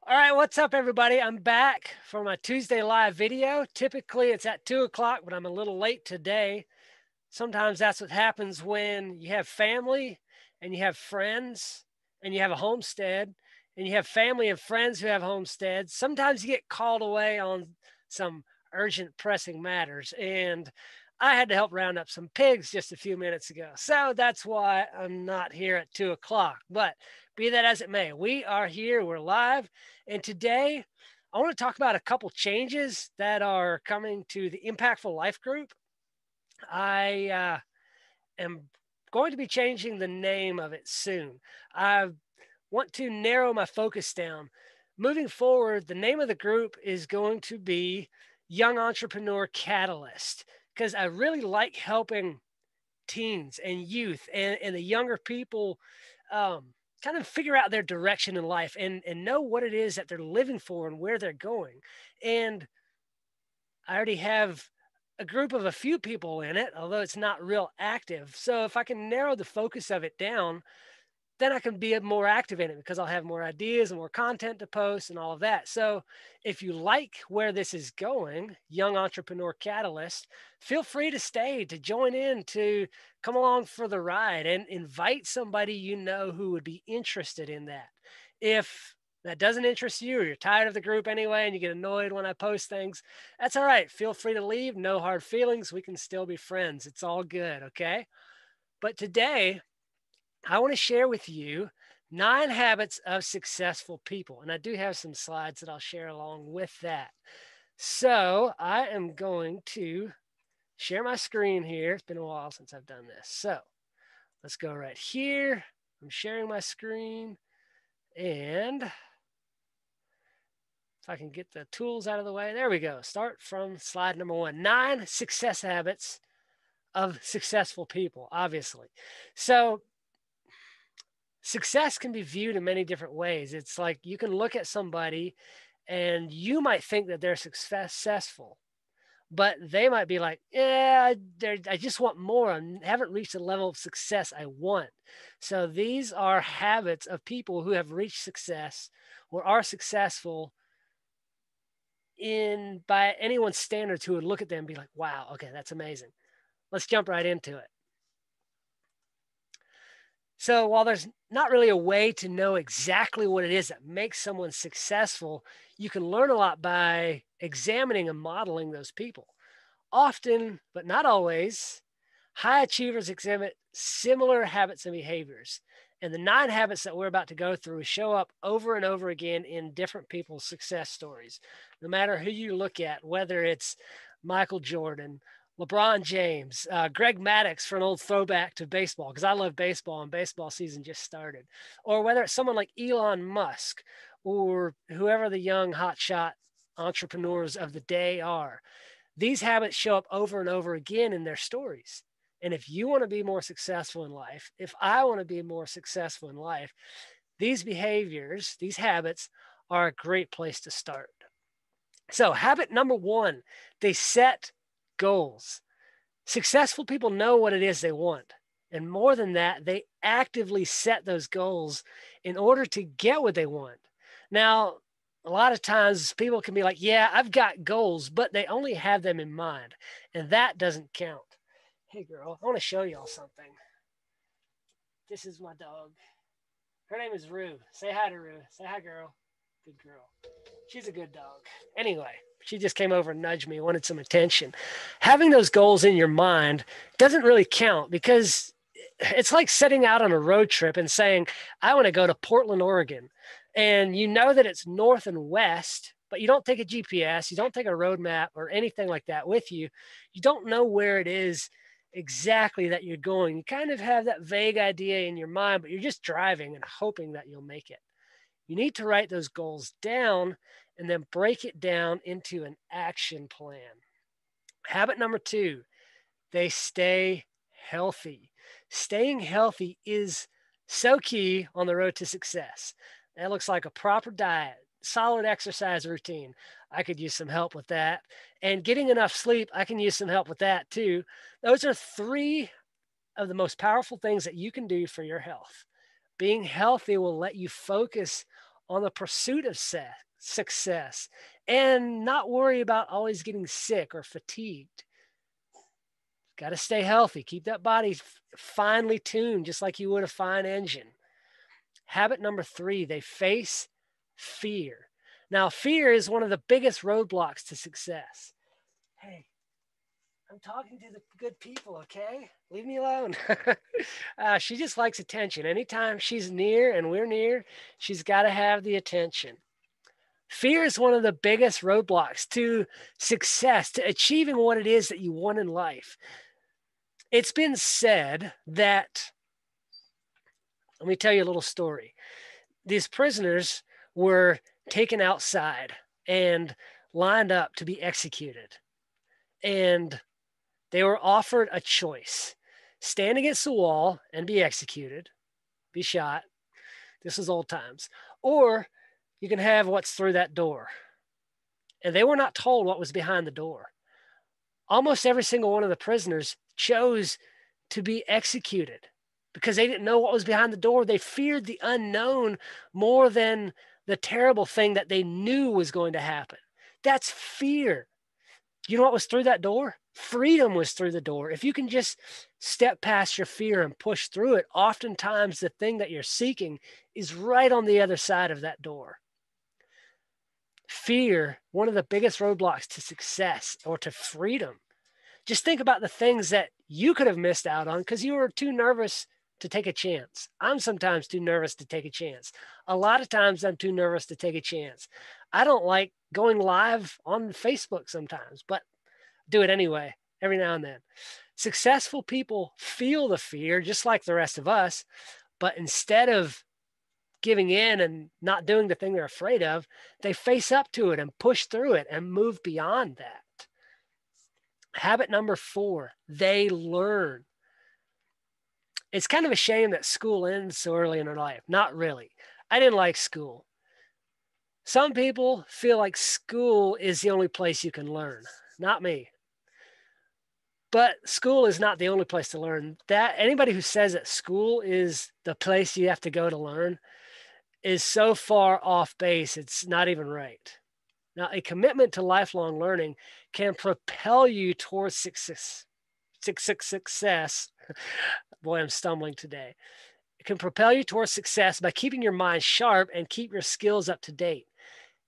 All right, what's up, everybody? I'm back for my Tuesday live video. Typically, it's at 2 o'clock, but I'm a little late today. Sometimes that's what happens when you have family and you have friends and you have a homestead and you have family and friends who have homesteads. Sometimes you get called away on some urgent, pressing matters. And I had to help round up some pigs just a few minutes ago. So that's why I'm not here at 2 o'clock. But be that as it may, we are here, we're live. And today, I want to talk about a couple changes that are coming to the Impactful Life group. I am going to be changing the name of it soon. I want to narrow my focus down. Moving forward, the name of the group is going to be Young Entrepreneur Catalyst because I really like helping teens and youth and the younger people kind of figure out their direction in life and know what it is that they're living for and where they're going. And I already have a group of a few people in it, although it's not real active. So if I can narrow the focus of it down, then I can be more active in it because I'll have more ideas and more content to post and all of that. So if you like where this is going, Young Entrepreneur Catalyst, feel free to stay, to join in, to come along for the ride and invite somebody you know who would be interested in that. If that doesn't interest you or you're tired of the group anyway and you get annoyed when I post things, that's all right. Feel free to leave. No hard feelings. We can still be friends. It's all good. Okay. But today, I want to share with you 9 habits of successful people. And I do have some slides that I'll share along with that. So I am going to share my screen here. It's been a while since I've done this. So let's go right here. I'm sharing my screen. And if I can get the tools out of the way, there we go. Start from slide number 1, 9 success habits of successful people, obviously. So success can be viewed in many different ways. It's like you can look at somebody and you might think that they're successful, but they might be like, yeah, I just want more. I haven't reached the level of success I want. So these are habits of people who have reached success or are successful in by anyone's standards who would look at them and be like, wow, okay, that's amazing. Let's jump right into it. So while there's not really a way to know exactly what it is that makes someone successful, you can learn a lot by examining and modeling those people. Often, but not always, high achievers exhibit similar habits and behaviors. And the 9 habits that we're about to go through show up over and over again in different people's success stories. No matter who you look at, whether it's Michael Jordan, LeBron James, Greg Maddux for an old throwback to baseball, because I love baseball and baseball season just started, or whether it's someone like Elon Musk or whoever the young hotshot entrepreneurs of the day are. These habits show up over and over again in their stories. And if you want to be more successful in life, if I want to be more successful in life, these behaviors, these habits are a great place to start. So, habit number 1, they set goals. Successful people know what it is they want. And more than that, they actively set those goals in order to get what they want. Now, a lot of times people can be like, yeah, I've got goals, but they only have them in mind. And that doesn't count. Hey, girl, I want to show y'all something. This is my dog. Her name is Rue. Say hi to Rue. Say hi, girl. Good girl. She's a good dog. Anyway, she just came over and nudged me, wanted some attention. Having those goals in your mind doesn't really count because it's like setting out on a road trip and saying, I want to go to Portland, Oregon. And you know that it's north and west, but you don't take a GPS, you don't take a road map or anything like that with you. You don't know where it is exactly that you're going. You kind of have that vague idea in your mind, but you're just driving and hoping that you'll make it. You need to write those goals down and then break it down into an action plan. Habit number 2, they stay healthy. Staying healthy is so key on the road to success. That looks like a proper diet, solid exercise routine. I could use some help with that. And getting enough sleep, I can use some help with that too. Those are 3 of the most powerful things that you can do for your health. Being healthy will let you focus on the pursuit of success and not worry about always getting sick or fatigued. Got to stay healthy. Keep that body finely tuned, just like you would a fine engine. Habit number 3, they face fear. Now, fear is one of the biggest roadblocks to success. Hey, I'm talking to the good people, okay? Leave me alone. She just likes attention. Anytime she's near and we're near, she's got to have the attention. Fear is one of the biggest roadblocks to success, to achieving what it is that you want in life. It's been said that, let me tell you a little story. These prisoners were taken outside and lined up to be executed. And they were offered a choice: stand against the wall and be executed, be shot. This was old times. Or you can have what's through that door. And they were not told what was behind the door. Almost every single one of the prisoners chose to be executed because they didn't know what was behind the door. They feared the unknown more than the terrible thing that they knew was going to happen. That's fear. You know what was through that door? Freedom was through the door. If you can just step past your fear and push through it, oftentimes the thing that you're seeking is right on the other side of that door. Fear, one of the biggest roadblocks to success or to freedom. Just think about the things that you could have missed out on because you were too nervous to take a chance. I'm sometimes too nervous to take a chance. A lot of times I'm too nervous to take a chance. I don't like going live on Facebook sometimes, but do it anyway, every now and then. Successful people feel the fear just like the rest of us, but instead of giving in and not doing the thing they're afraid of, they face up to it and push through it and move beyond that. Habit number 4, they learn. It's kind of a shame that school ends so early in our life. Not really. I didn't like school. Some people feel like school is the only place you can learn. Not me. But school is not the only place to learn. That anybody who says that school is the place you have to go to learn is so far off base, it's not even right. Now, a commitment to lifelong learning can propel you towards success. Boy, I'm stumbling today. It can propel you towards success by keeping your mind sharp and keep your skills up to date.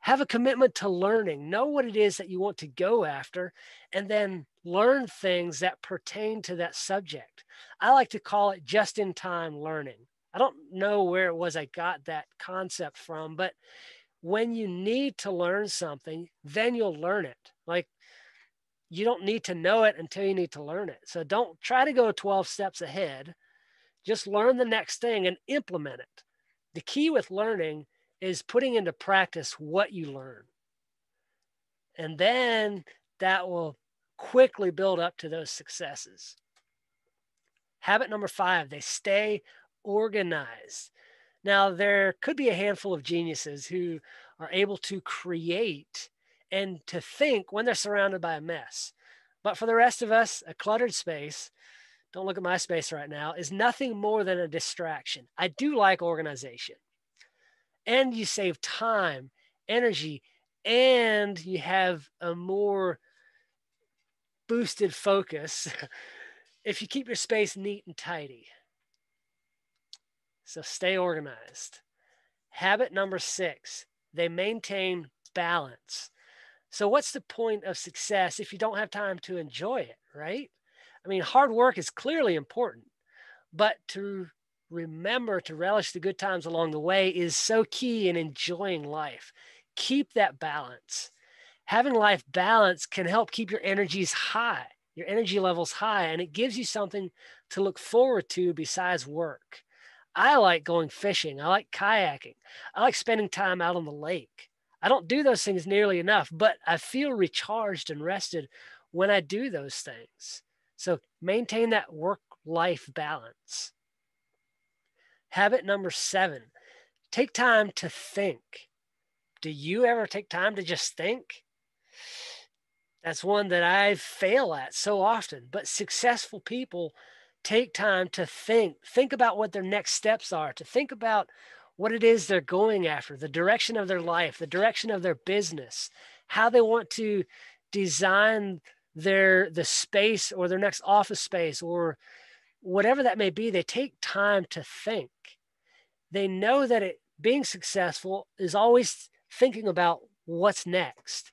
Have a commitment to learning. Know what it is that you want to go after, and then learn things that pertain to that subject. I like to call it just-in-time learning. I don't know where it was I got that concept from, but when you need to learn something, then you'll learn it. Like, you don't need to know it until you need to learn it. So don't try to go 12 steps ahead. Just learn the next thing and implement it. The key with learning is putting into practice what you learn. And then that will quickly build up to those successes. Habit number 5, they stay organized. Now, there could be a handful of geniuses who are able to create and to think when they're surrounded by a mess. But for the rest of us, a cluttered space, don't look at my space right now, is nothing more than a distraction. I do like organization. And you save time, energy, and you have a more boosted focus if you keep your space neat and tidy. So stay organized. Habit number 6, they maintain balance. So what's the point of success if you don't have time to enjoy it, right? I mean, hard work is clearly important, but to remember to relish the good times along the way is so key in enjoying life. Keep that balance. Having life balance can help keep your energies high, your energy levels high, and it gives you something to look forward to besides work. I like going fishing. I like kayaking. I like spending time out on the lake. I don't do those things nearly enough, but I feel recharged and rested when I do those things. So maintain that work-life balance. Habit number 7, take time to think. Do you ever take time to just think? That's one that I fail at so often, but successful people take time to think about what their next steps are, to think about what it is they're going after, the direction of their life, the direction of their business, how they want to design the space or their next office space or whatever that may be. They take time to think. They know that being successful is always thinking about what's next.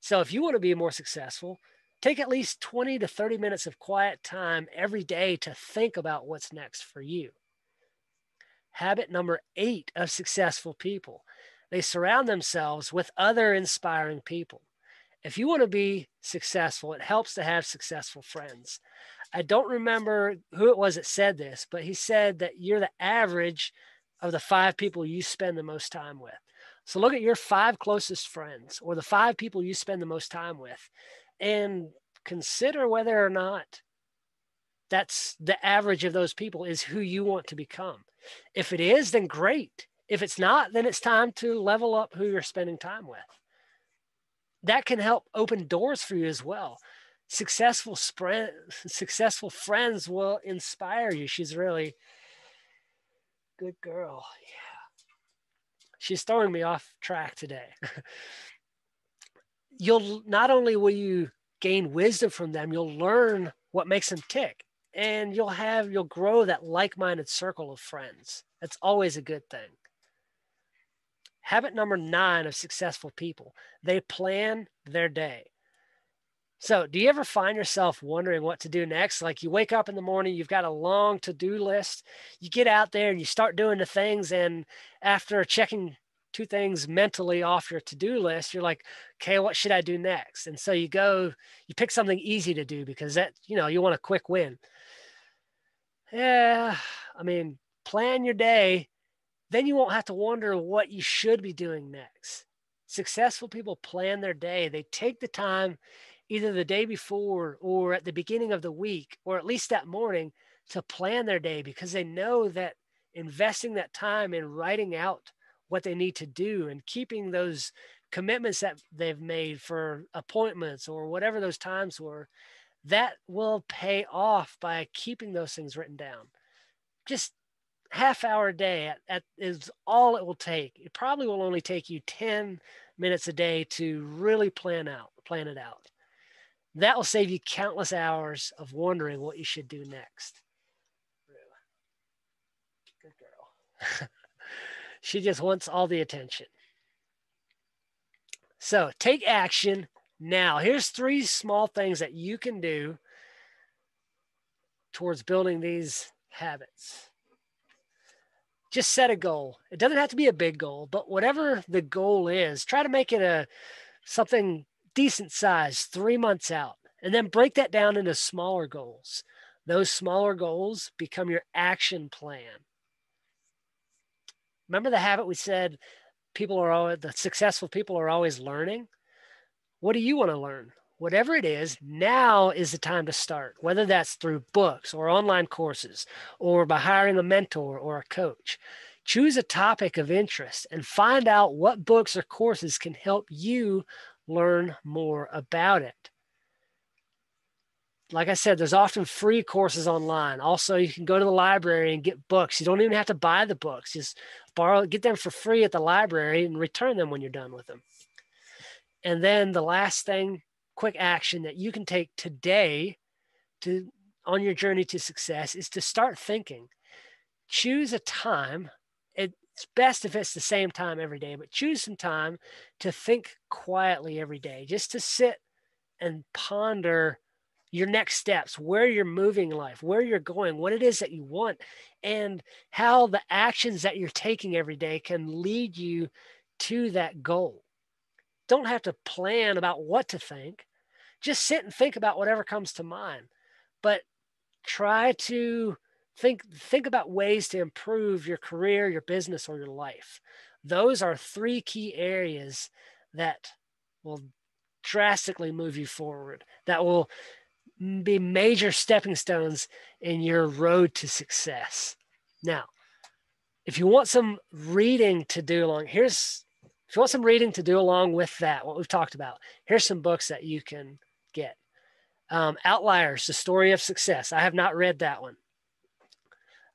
So if you want to be more successful, take at least 20 to 30 minutes of quiet time every day to think about what's next for you. Habit number 8 of successful people: they surround themselves with other inspiring people. If you want to be successful, it helps to have successful friends. I don't remember who it was that said this, but he said that you're the average of the 5 people you spend the most time with. So look at your 5 closest friends or the 5 people you spend the most time with and consider whether or not that's the average of those people is who you want to become. If it is, then great. If it's not, then it's time to level up who you're spending time with. That can help open doors for you as well. Successful friends will inspire you. She's really good girl. Yeah. She's throwing me off track today. You'll not only will you gain wisdom from them, you'll learn what makes them tick, and you'll grow that like-minded circle of friends. That's always a good thing. Habit number 9 of successful people: they plan their day. So do you ever find yourself wondering what to do next? Like you wake up in the morning, you've got a long to-do list. You get out there and you start doing the things. And after checking 2 things mentally off your to-do list, you're like, okay, what should I do next? And so you pick something easy to do because you want a quick win. Yeah, I mean, plan your day. Then you won't have to wonder what you should be doing next. Successful people plan their day. They take the time either the day before or at the beginning of the week, or at least that morning, to plan their day because they know that investing that time in writing out what they need to do and keeping those commitments that they've made for appointments or whatever those times were, that will pay off by keeping those things written down. Just half-hour a day is all it will take. It probably will only take you 10 minutes a day to really plan it out. That will save you countless hours of wondering what you should do next. Good girl. She just wants all the attention. So take action now. Here's 3 small things that you can do towards building these habits. Just set a goal. It doesn't have to be a big goal, but whatever the goal is, try to make it something decent size 3 months out, and then break that down into smaller goals. Those smaller goals become your action plan. Remember the habit we said the successful people are always learning? What do you want to learn? Whatever it is, now is the time to start, whether that's through books or online courses or by hiring a mentor or a coach. Choose a topic of interest and find out what books or courses can help you learn more about it. Like I said, there's often free courses online. Also, you can go to the library and get books. You don't even have to buy the books. Just get them for free at the library and return them when you're done with them. And then the last thing, quick action that you can take today on your journey to success is to start thinking. Choose a time. It's best if it's the same time every day, but choose some time to think quietly every day, just to sit and ponder your next steps, where you're moving in life, where you're going, what it is that you want, and how the actions that you're taking every day can lead you to that goal. Don't have to plan about what to think. Just sit and think about whatever comes to mind. But try to think about ways to improve your career, your business, or your life. Those are 3 key areas that will drastically move you forward, that will be major stepping stones in your road to success. Now, if you want some reading to do along with that, what we've talked about, here's some books that you can get. Outliers, The Story of Success. I have not read that one.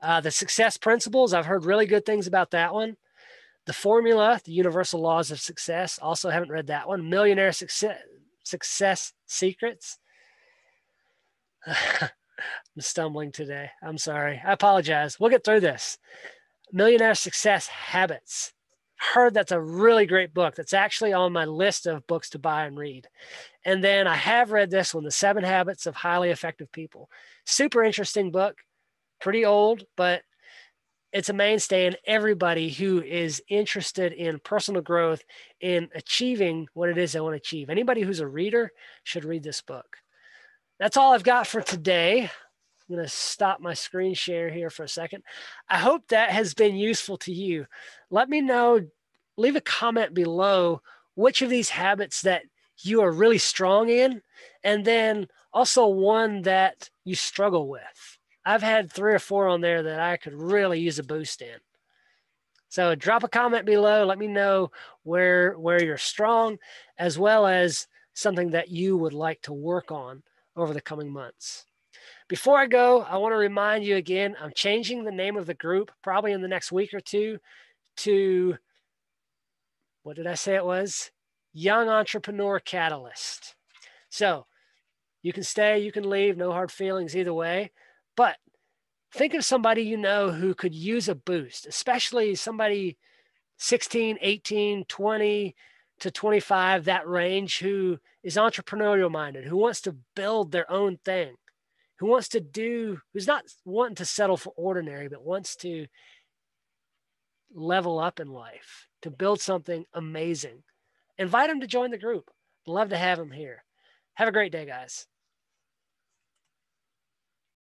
The Success Principles, I've heard really good things about that one. The Formula, The Universal Laws of Success. Also haven't read that one. Millionaire Success Secrets. I'm stumbling today. I'm sorry. I apologize. We'll get through this. Millionaire Success Habits. Heard that's a really great book. That's actually on my list of books to buy and read. And then I have read this one, The 7 Habits of Highly Effective People. Super interesting book. Pretty old, but it's a mainstay in everybody who is interested in personal growth, in achieving what it is they want to achieve. Anybody who's a reader should read this book. That's all I've got for today. I'm going to stop my screen share here for a second. I hope that has been useful to you. Let me know, leave a comment below which of these habits that you are really strong in, and then also one that you struggle with. I've had 3 or 4 on there that I could really use a boost in. So drop a comment below. Let me know where you're strong, as well as something that you would like to work on over the coming months. Before I go, I want to remind you again, I'm changing the name of the group probably in the next week or two to, what did I say it was? Young Entrepreneur Catalyst. So you can stay, you can leave, no hard feelings either way. But think of somebody you know who could use a boost, especially somebody 16, 18, 20 to 25, that range, who is entrepreneurial minded, who wants to build their own thing, who wants to do, who's not wanting to settle for ordinary, but wants to level up in life, to build something amazing. Invite them to join the group. Love to have them here. Have a great day, guys.